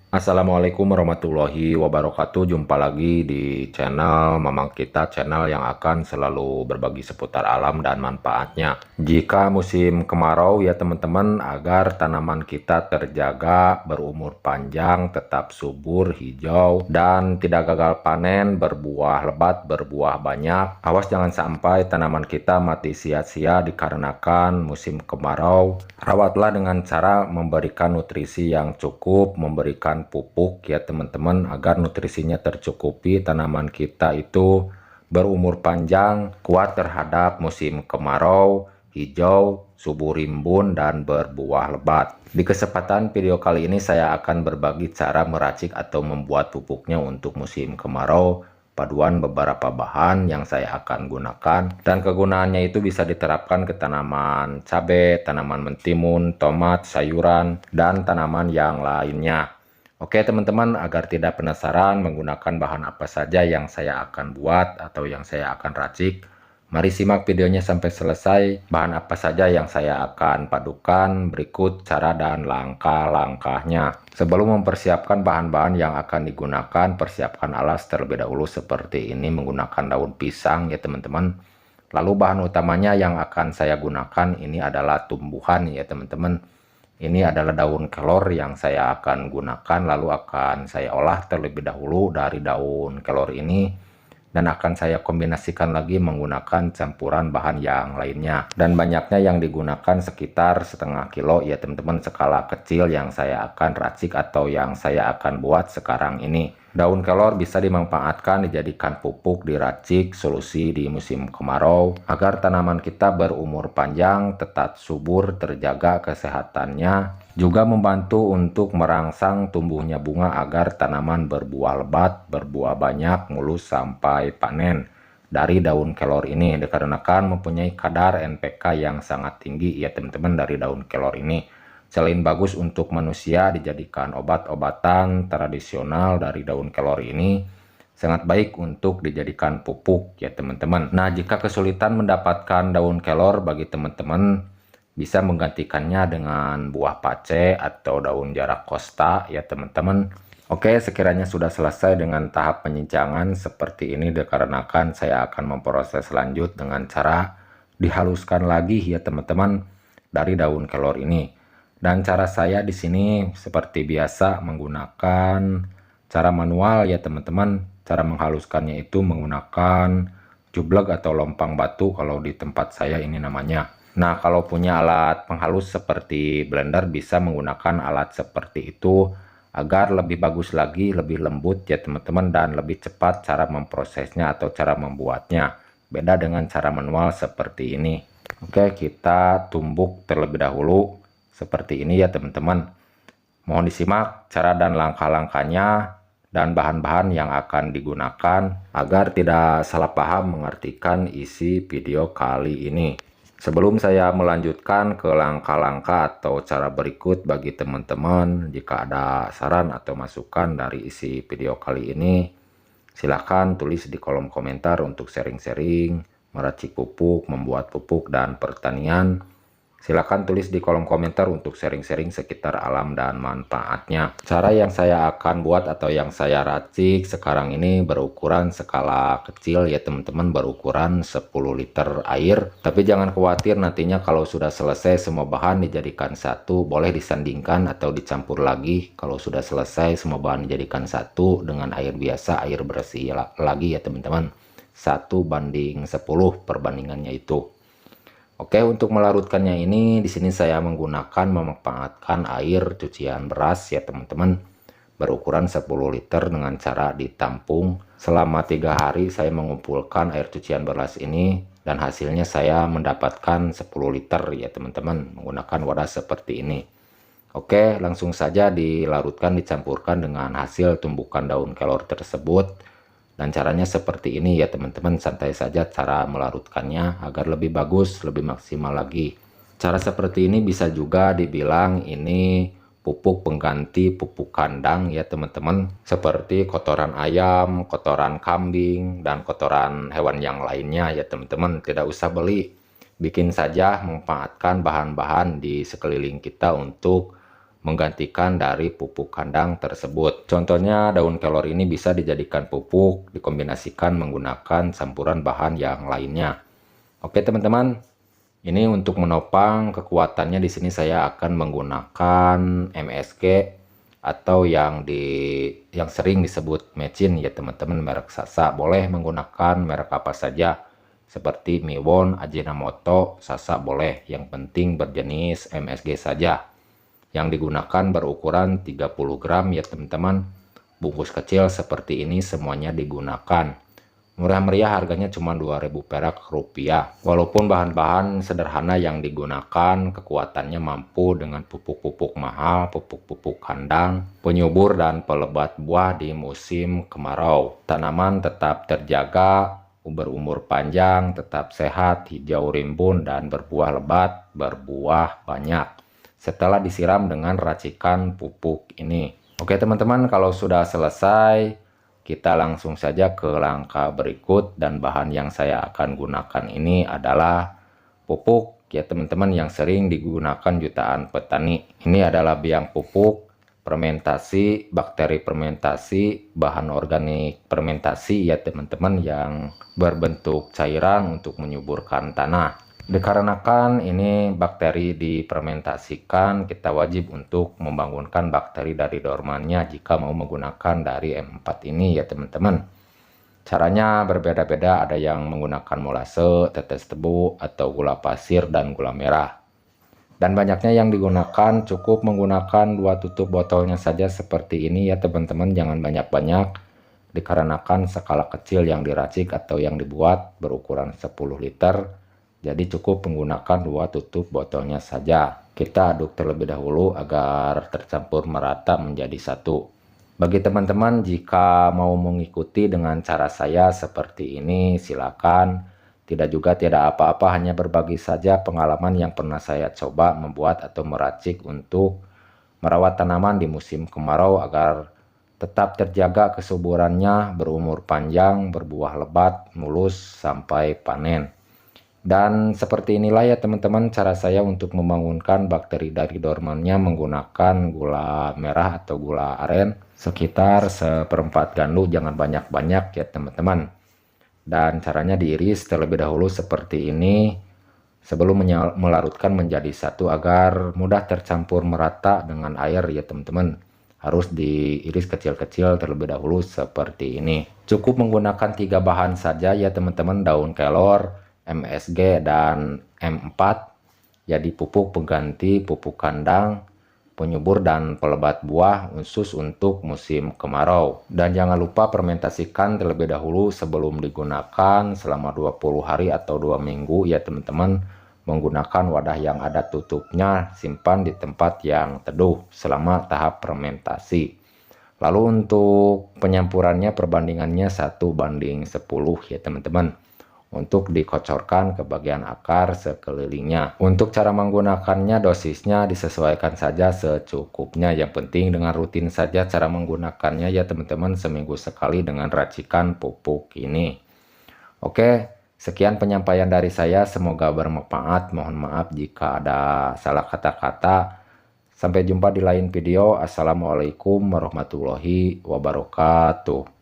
Assalamualaikum warahmatullahi wabarakatuh. Jumpa lagi di channel Mamang Kita, channel yang akan selalu berbagi seputar alam dan manfaatnya. Jika musim kemarau ya teman-teman, agar tanaman kita terjaga, berumur panjang, tetap subur, hijau, dan tidak gagal panen, berbuah lebat, berbuah banyak. Awas jangan sampai tanaman kita mati sia-sia dikarenakan musim kemarau. Rawatlah dengan cara memberikan nutrisi yang cukup, memberikan pupuk ya teman-teman, agar nutrisinya tercukupi, tanaman kita itu berumur panjang, kuat terhadap musim kemarau, hijau, subur rimbun, dan berbuah lebat. Di kesempatan video kali ini saya akan berbagi cara meracik atau membuat pupuknya untuk musim kemarau, paduan beberapa bahan yang saya akan gunakan, dan kegunaannya itu bisa diterapkan ke tanaman cabai, tanaman mentimun, tomat, sayuran, dan tanaman yang lainnya. Oke teman-teman, agar tidak penasaran menggunakan bahan apa saja yang saya akan buat atau yang saya akan racik, mari simak videonya sampai selesai. Bahan apa saja yang saya akan padukan, berikut cara dan langkah-langkahnya. Sebelum mempersiapkan bahan-bahan yang akan digunakan, persiapkan alas terlebih dahulu seperti ini menggunakan daun pisang ya teman-teman. Lalu bahan utamanya yang akan saya gunakan ini adalah tumbuhan ya teman-teman. Ini adalah daun kelor yang saya akan gunakan, lalu akan saya olah terlebih dahulu dari daun kelor ini, dan akan saya kombinasikan lagi menggunakan campuran bahan yang lainnya. Dan banyaknya yang digunakan sekitar setengah kilo ya teman-teman, skala kecil yang saya akan racik atau yang saya akan buat sekarang ini. Daun kelor bisa dimanfaatkan dijadikan pupuk, diracik, solusi di musim kemarau, agar tanaman kita berumur panjang, tetap subur, terjaga kesehatannya, juga membantu untuk merangsang tumbuhnya bunga agar tanaman berbuah lebat, berbuah banyak, mulus sampai panen. Dari daun kelor ini dikarenakan mempunyai kadar NPK yang sangat tinggi ya teman-teman dari daun kelor ini. Selain bagus untuk manusia, dijadikan obat-obatan tradisional dari daun kelor ini, sangat baik untuk dijadikan pupuk ya teman-teman. Nah, jika kesulitan mendapatkan daun kelor, bagi teman-teman bisa menggantikannya dengan buah pace atau daun jarak kosta ya teman-teman. Oke, sekiranya sudah selesai dengan tahap penyincangan seperti ini, dikarenakan saya akan memproses lanjut dengan cara dihaluskan lagi ya teman-teman dari daun kelor ini. Dan cara saya di sini seperti biasa menggunakan cara manual ya teman-teman. Cara menghaluskannya itu menggunakan jublek atau lompang batu kalau di tempat saya ini namanya. Nah, kalau punya alat penghalus seperti blender bisa menggunakan alat seperti itu agar lebih bagus lagi, lebih lembut ya teman-teman, dan lebih cepat cara memprosesnya atau cara membuatnya. Beda dengan cara manual seperti ini. Oke, kita tumbuk terlebih dahulu seperti ini ya teman-teman. Mohon disimak cara dan langkah-langkahnya dan bahan-bahan yang akan digunakan agar tidak salah paham mengartikan isi video kali ini. Sebelum saya melanjutkan ke langkah-langkah atau cara berikut, bagi teman-teman jika ada saran atau masukan dari isi video kali ini, silahkan tulis di kolom komentar untuk sharing-sharing, meracik pupuk, membuat pupuk, dan pertanian. Silakan tulis di kolom komentar untuk sharing-sharing sekitar alam dan manfaatnya. Cara yang saya akan buat atau yang saya racik sekarang ini berukuran skala kecil ya teman-teman, berukuran 10 liter air. Tapi jangan khawatir, nantinya kalau sudah selesai semua bahan dijadikan satu, boleh disandingkan atau dicampur lagi. Kalau sudah selesai semua bahan dijadikan satu dengan air biasa, air bersih lagi ya teman-teman. 1:10 perbandingannya itu. Oke, untuk melarutkannya ini di sini saya menggunakan memanfaatkan air cucian beras ya teman-teman, berukuran 10 liter dengan cara ditampung. Selama 3 hari saya mengumpulkan air cucian beras ini dan hasilnya saya mendapatkan 10 liter ya teman-teman, menggunakan wadah seperti ini. Oke, langsung saja dilarutkan, dicampurkan dengan hasil tumbukan daun kelor tersebut. Dan caranya seperti ini ya teman-teman, santai saja cara melarutkannya agar lebih bagus, lebih maksimal lagi. Cara seperti ini bisa juga dibilang ini pupuk pengganti pupuk kandang ya teman-teman. Seperti kotoran ayam, kotoran kambing, dan kotoran hewan yang lainnya ya teman-teman. Tidak usah beli, bikin saja, manfaatkan bahan-bahan di sekeliling kita untuk menggantikan dari pupuk kandang tersebut. Contohnya daun kelor ini bisa dijadikan pupuk dikombinasikan menggunakan campuran bahan yang lainnya. Oke teman-teman, ini untuk menopang kekuatannya di sini saya akan menggunakan MSG atau yang sering disebut mecin ya teman-teman, merek Sasa. Boleh menggunakan merek apa saja seperti Miwon, Ajinomoto, Sasa boleh. Yang penting berjenis MSG saja. Yang digunakan berukuran 30 gram ya teman-teman. Bungkus kecil seperti ini semuanya digunakan. Murah meriah, harganya cuma 2.000 perak rupiah. Walaupun bahan-bahan sederhana yang digunakan, kekuatannya mampu dengan pupuk-pupuk mahal, pupuk-pupuk kandang, penyubur dan pelebat buah di musim kemarau. Tanaman tetap terjaga, berumur panjang, tetap sehat, hijau rimbun dan berbuah lebat, berbuah banyak setelah disiram dengan racikan pupuk ini. Oke teman-teman, kalau sudah selesai, kita langsung saja ke langkah berikut, dan bahan yang saya akan gunakan ini adalah pupuk ya teman-teman yang sering digunakan jutaan petani. Ini adalah biang pupuk fermentasi, bakteri fermentasi, bahan organik fermentasi ya teman-teman yang berbentuk cairan untuk menyuburkan tanah. Dikarenakan ini bakteri difermentasikan, kita wajib untuk membangunkan bakteri dari dormannya jika mau menggunakan dari M4 ini ya teman-teman. Caranya berbeda-beda, ada yang menggunakan molase, tetes tebu, atau gula pasir dan gula merah. Dan banyaknya yang digunakan, cukup menggunakan 2 tutup botolnya saja seperti ini ya teman-teman, jangan banyak-banyak. Dikarenakan skala kecil yang diracik atau yang dibuat berukuran 10 liter. Jadi cukup menggunakan 2 tutup botolnya saja. Kita aduk terlebih dahulu agar tercampur merata menjadi satu. Bagi teman-teman jika mau mengikuti dengan cara saya seperti ini, silakan. Tidak apa-apa, hanya berbagi saja pengalaman yang pernah saya coba membuat atau meracik untuk merawat tanaman di musim kemarau agar tetap terjaga kesuburannya, berumur panjang, berbuah lebat, mulus sampai panen. Dan seperti inilah ya teman-teman cara saya untuk membangunkan bakteri dari dormannya menggunakan gula merah atau gula aren sekitar 1/4 gandum, jangan banyak-banyak ya teman-teman. Dan caranya diiris terlebih dahulu seperti ini sebelum melarutkan menjadi satu agar mudah tercampur merata dengan air ya teman-teman. Harus diiris kecil-kecil terlebih dahulu seperti ini. Cukup menggunakan 3 bahan saja ya teman-teman, daun kelor, MSG dan M4, jadi pupuk pengganti pupuk kandang, penyubur dan pelebat buah khusus untuk musim kemarau. Dan jangan lupa fermentasikan terlebih dahulu sebelum digunakan selama 20 hari atau 2 minggu ya teman-teman, menggunakan wadah yang ada tutupnya, simpan di tempat yang teduh selama tahap fermentasi. Lalu untuk penyampurannya perbandingannya 1:10 ya teman-teman, untuk dikocorkan ke bagian akar sekelilingnya. Untuk cara menggunakannya, dosisnya disesuaikan saja secukupnya. Yang penting dengan rutin saja cara menggunakannya ya teman-teman, seminggu sekali dengan racikan pupuk ini. Oke, sekian penyampaian dari saya, semoga bermanfaat. Mohon maaf jika ada salah kata-kata. Sampai jumpa di lain video. Assalamualaikum warahmatullahi wabarakatuh.